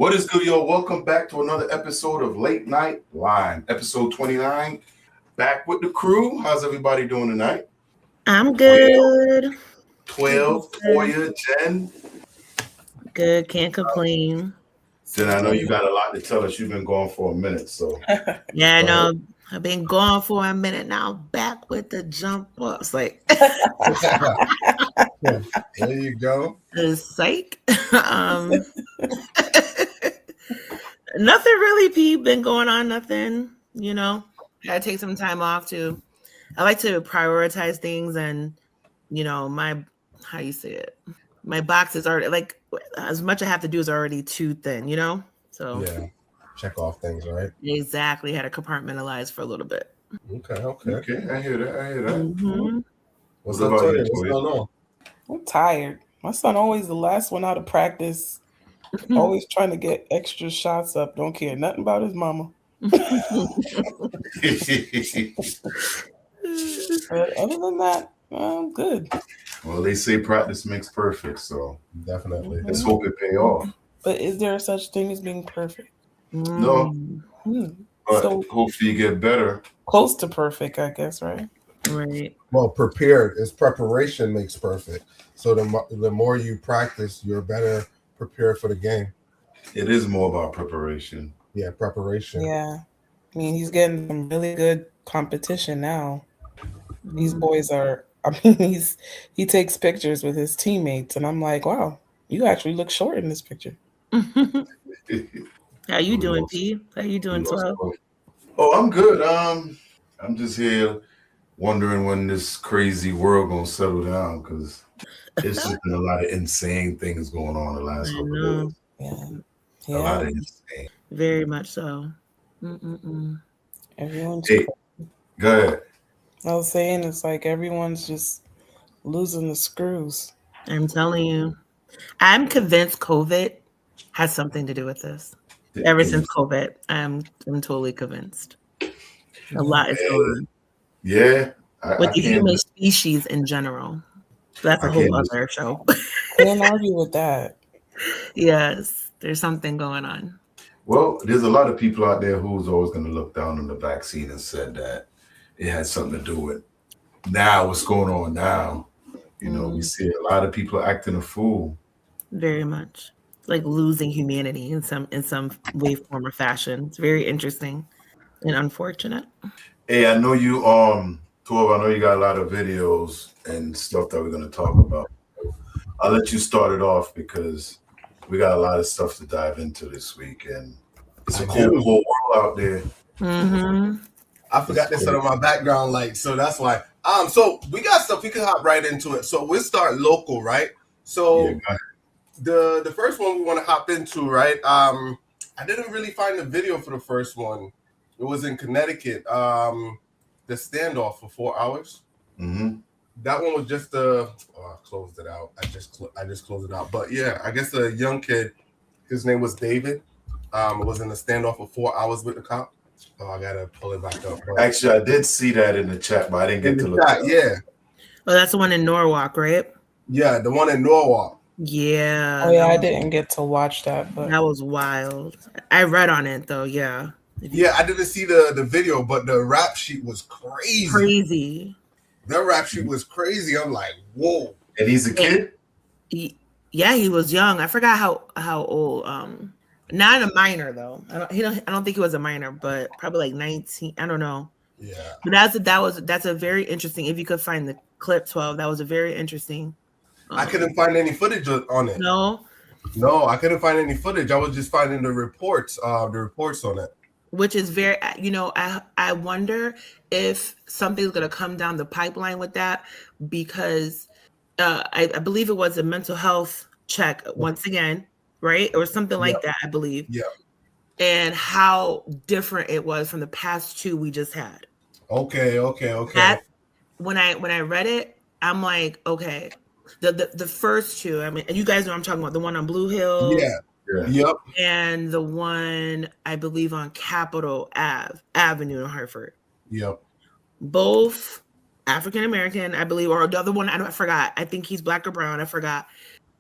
What is good, y'all? Welcome back to another episode of Late Night Line, episode 29. Back with the crew. How's everybody doing tonight? I'm good. 12, Toya, Jen. Good, can't complain. Jen, I know you got a lot to tell us. You've been gone for a minute, so. Yeah, I know. I've been gone for a minute now. Back with the jump ups. Like, There you go. psych. Nothing really, P. Been going on, nothing. You know, gotta take some time off too. I like to prioritize things, and how you say it. My box is already like as much I have to do is already too thin. So Yeah, check off things, right? Exactly. Had to compartmentalize for a little bit. Okay. I hear that. Mm-hmm. What's up, Toya? What's going on? I'm tired. My son always the last one out of practice. Always trying to get extra shots up. Don't care nothing about his mama. But other than that, I'm good. Well, they say practice makes perfect, so Definitely. let's hope it pay off. But is there such thing as being perfect? No, but So hopefully you get better. close to perfect, I guess, right? Right. Well, prepared is preparation makes perfect. So the more you practice, you're better prepared for the game. It is more about preparation. Yeah, preparation. Yeah. I mean, he's getting some really good competition now. These boys are. I mean, he takes pictures with his teammates, and I'm like, wow, you actually look short in this picture. How you doing, P? How you doing, 12? Oh, I'm good. I'm just here wondering when this crazy world gonna settle down because it's just been a lot of insane things going on the last couple of days. Yeah. A lot of insane. Very much so. Everyone's. Hey, go ahead. I was saying it's like everyone's just losing the screws. I'm telling you. I'm convinced COVID has something to do with this. Ever since COVID, I'm totally convinced. A lot is going on. Yeah. With the human species in general. That's a whole other show. Can't argue with that. Yes, there's something going on. Well, there's a lot of people out there who's always going to look down on the vaccine and said that it had something to do with now what's going on now. We see a lot of people acting a fool. Very much. Like losing humanity in some way, form, or fashion. It's very interesting and unfortunate. Hey, I know you 12, I know you got a lot of videos and stuff that we're going to talk about. I'll let you start it off because we got a lot of stuff to dive into this week, and it's a cool world out there. I forgot to set up my background light, so that's why. So we got stuff. We can hop right into it. So we'll start local, right? So the first one we want to hop into, right? I didn't really find the video for the first one. It was in Connecticut. The standoff for 4 hours. That one was just I closed it out. I just closed it out. But yeah, I guess a young kid. His name was David. Was in a standoff for 4 hours with the cop. Oh, I gotta pull it back up. Actually, I did see that in the chat, but I didn't get to look at it. Yeah. Well, that's the one in Norwalk, right? Yeah, the one in Norwalk. Yeah. Oh yeah, I didn't get to watch that, but that was wild. I read on it though, yeah. Yeah, I didn't see the video, but the rap sheet was crazy. The rap sheet was crazy. I'm like, whoa. And he's a kid? Yeah, he was young. I forgot how old. Not a minor though. I don't think he was a minor, but probably like 19. I don't know. Yeah. But that's a very interesting. If you could find the clip 12, that was a very interesting. I couldn't find any footage on it. No, I couldn't find any footage. I was just finding the reports on it. Which is very, I wonder if something's going to come down the pipeline with that, because I believe it was a mental health check once again, right? Or something like that, I believe. Yeah. And how different it was from the past two we just had. Okay. That, when I read it, I'm like, okay, the first two, I mean, you guys know what I'm talking about, the one on Blue Hill. Yeah. Yep. And the one, I believe, on Capitol Avenue in Hartford. Yep. Both African American, I believe, or the other one, I forgot. I think he's black or brown. I forgot.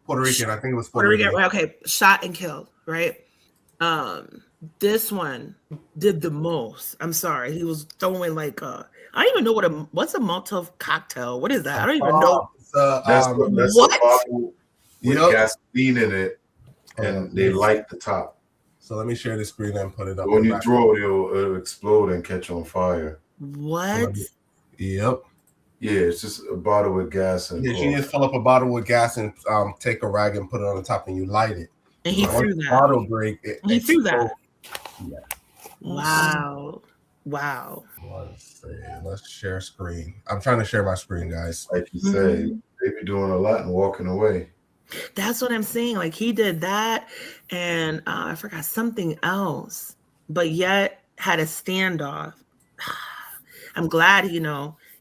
Puerto Rican. I think it was Puerto Rican. Okay, shot and killed, right? This one did the most. I'm sorry. He was throwing like I don't even know what's a Molotov cocktail. What is that? I don't even know. That's a what? bottle with gasoline in it, and they light the top. So let me share the screen and put it up. When you throw it, it'll explode and catch on fire. What? Yep. Yeah, it's just a bottle with gas and. Yeah, you just fill up a bottle with gas and take a rag and put it on the top, and you light it. And he threw that. Bottle break. He threw that. Yeah. Wow. Let's share screen. I'm trying to share my screen, guys. Like you say, they be doing a lot and walking away. That's what I'm saying. Like he did that, and I forgot something else, but yet had a standoff. I'm glad, it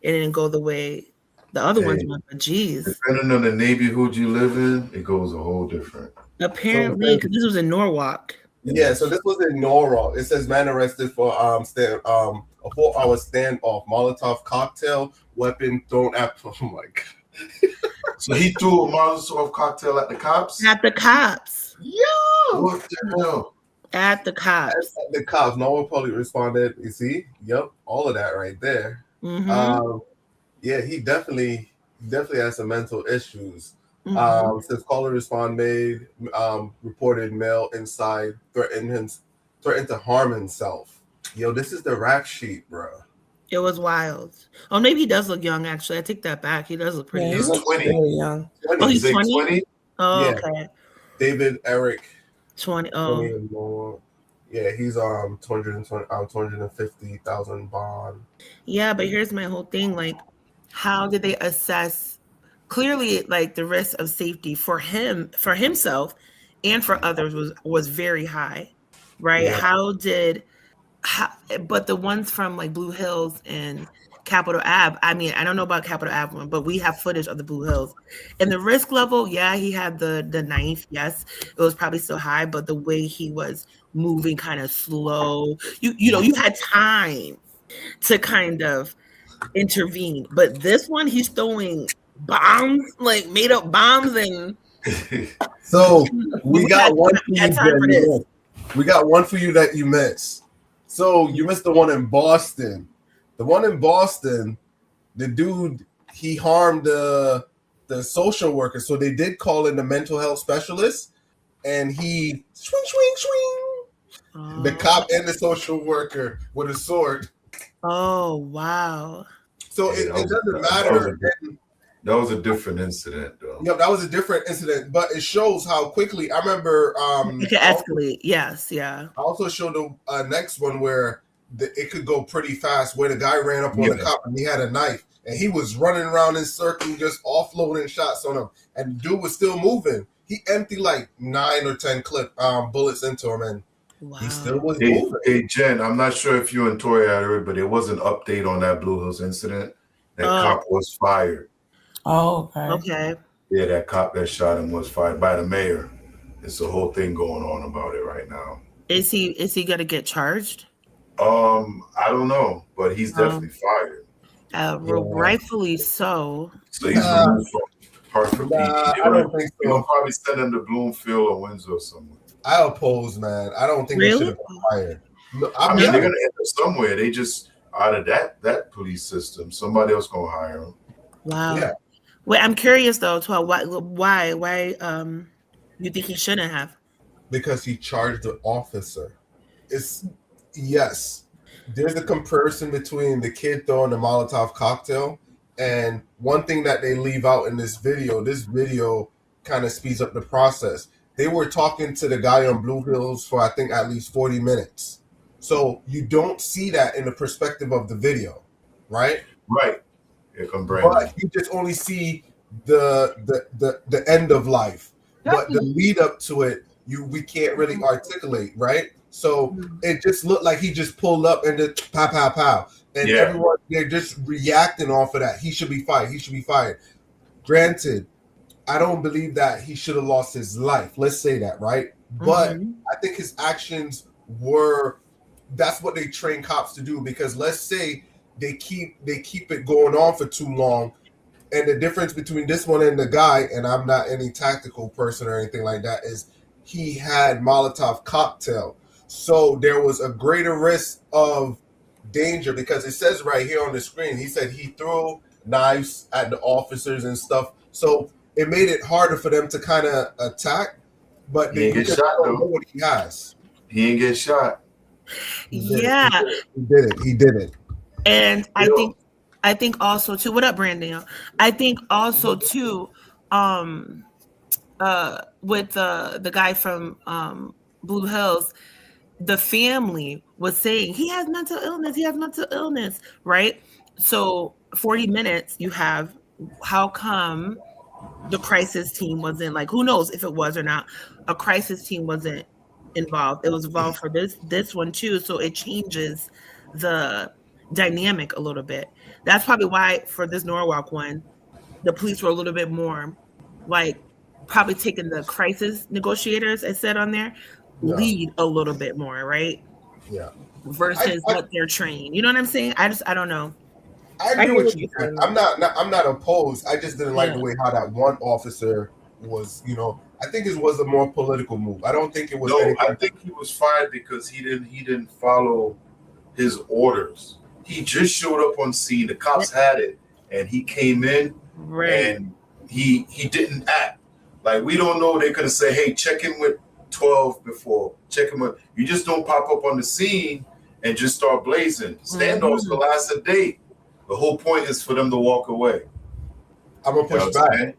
didn't go the way the other ones went. But geez, depending on the neighborhood you live in, it goes a whole different. Apparently, because this was in Norwalk. Yeah, so this was in Norwalk. It says man arrested for a 4-hour standoff, Molotov cocktail, weapon thrown at. Oh my god! So he threw a Molotov cocktail at the cops. At the cops. Yo! What the hell? At the cops. At the cops. Norwalk police responded. You see? Yep, all of that right there. Mm-hmm. Yeah, he definitely has some mental issues. Since caller responded, reported male inside threatened to harm himself. Yo, this is the rap sheet, bro. It was wild. Oh, maybe he does look young. Actually, I take that back. He does look pretty young. He's 20. Really young. Oh, he's 20. Oh, yeah. okay. David Eric. 20. 20 yeah, he's 250,000 bond. Yeah, but here's my whole thing. Like, how did they assess? Clearly, like the risk of safety for himself, and for others was very high, right? Yeah. But the ones from like Blue Hills and Capitol Ave, I mean, I don't know about Capitol Ave one, but we have footage of the Blue Hills. And the risk level, yeah, he had the knife. Yes, it was probably still high, but the way he was moving kind of slow, you had time to kind of intervene. But this one, he's throwing bombs, like made up bombs, and so we got one for you. We got one for you that you missed. So you missed the one in Boston. The one in Boston, the dude, he harmed the social worker. So they did call in the mental health specialist, and he swing. The cop and the social worker with a sword. Oh wow! So it doesn't matter. That was a different incident, though. Yeah, that was a different incident, but it shows how quickly. I remember. It could escalate. Yes, yeah. I also showed the next one where it could go pretty fast, where the guy ran up on the cop and he had a knife, and he was running around in circles, just offloading shots on him, and the dude was still moving. He emptied like 9 or 10 bullets into him, and he still was moving. Hey, Jen, I'm not sure if you and Tori had heard, but there was an update on that Blue Hills incident. That cop was fired. Oh, okay. Okay. Yeah, that cop that shot him was fired by the mayor. It's a whole thing going on about it right now. Is he gonna get charged? I don't know, but he's definitely fired. Rightfully so. So he's removed from Hartford Beach. I don't think so. You'll probably send him to Bloomfield or Windsor or somewhere. I oppose, man. I don't think they should have been fired. I mean, they're gonna end up somewhere. They just out of that police system. Somebody else gonna hire them. Wow. Yeah. Wait, I'm curious though, why you think he shouldn't have? Because he charged the officer. There's a comparison between the kid throwing the Molotov cocktail and one thing that they leave out in this video kind of speeds up the process. They were talking to the guy on Blue Hills for I think at least 40 minutes. So you don't see that in the perspective of the video, right? Right. Here come Brandon. But you just only see the end of life. But the lead up to it, we can't really articulate, right? So it just looked like he just pulled up and just pow, pow, pow. And everyone, they're just reacting off of that. He should be fired. He should be fired. Granted, I don't believe that he should have lost his life. Let's say that, right? But I think his actions that's what they train cops to do, because let's say they keep it going on for too long. And the difference between this one and the guy, and I'm not any tactical person or anything like that, is he had Molotov cocktail. So there was a greater risk of danger because it says right here on the screen, he said he threw knives at the officers and stuff. So it made it harder for them to kind of attack. But He ain't get shot, don't know though. what he has. He ain't get shot. Yeah. He did it. And I think also too, what up, Brandon? I think also too, with the guy from Blue Hills, the family was saying he has mental illness, right? So 40 minutes you have, how come the crisis team wasn't, like, who knows if it was or not, a crisis team wasn't involved. It was involved for this one too. So it changes the dynamic a little bit. That's probably why for this Norwalk one, the police were a little bit more like probably taking the crisis negotiators, I said on there, lead a little bit more, right? Yeah. Versus what they're trained. You know what I'm saying? I don't know. I agree with you. I'm not opposed. I just didn't like the way how that one officer was, I think it was a more political move. I don't think it was. No, I think he was fired because he didn't follow his orders. He just showed up on scene. The cops had it, and he came in, and he didn't act. Like, we don't know. They could have said, "Hey, check in with 12 before. Check in with." You just don't pop up on the scene and just start blazing. Standoffs will last a day. The whole point is for them to walk away. I'm gonna push back.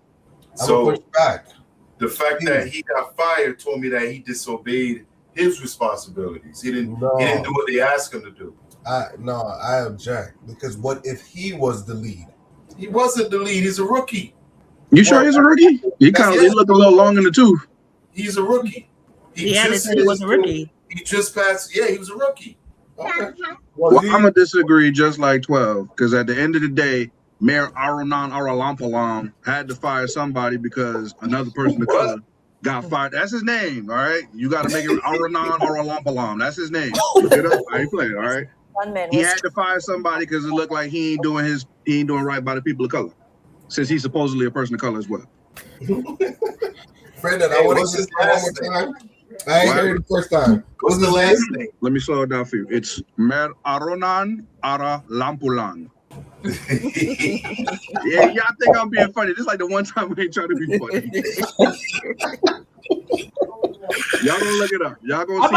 The fact that he got fired told me that he disobeyed his responsibilities. He didn't do what they asked him to do. I object, because what if he was the lead? He wasn't the lead. He's a rookie. You sure he's a rookie? He looked a little long in the tooth. He's a rookie. He was a rookie. He just passed. Yeah, he was a rookie. Okay. Well, I'm gonna disagree, just like 12, because at the end of the day, Mayor Arunan Aralampalam had to fire somebody because another person of color got fired. That's his name, all right? You got to make it Arunan Aralampalam. That's his name. Look it up. I ain't playing, all right? He had to fire somebody because it looked like he ain't doing right by the people of color, since he's supposedly a person of color as well. Brandon, I want to say one more time. I ain't heard it the first time. What's the last name? Let me slow it down for you. It's Mer Arunan Aralampulan. Yeah, y'all think I'm being funny. This is like the one time we ain't trying to be funny. Y'all gonna look it up. Y'all gonna I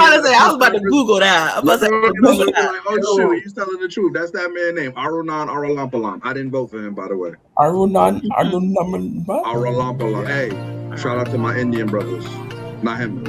was about to Google that. Oh shoot, he's telling the truth. That's that man's name, Arunan Aralampalam. I didn't vote for him, by the way. Arunan Aralampalam. Hey, shout out to my Indian brothers. Not him.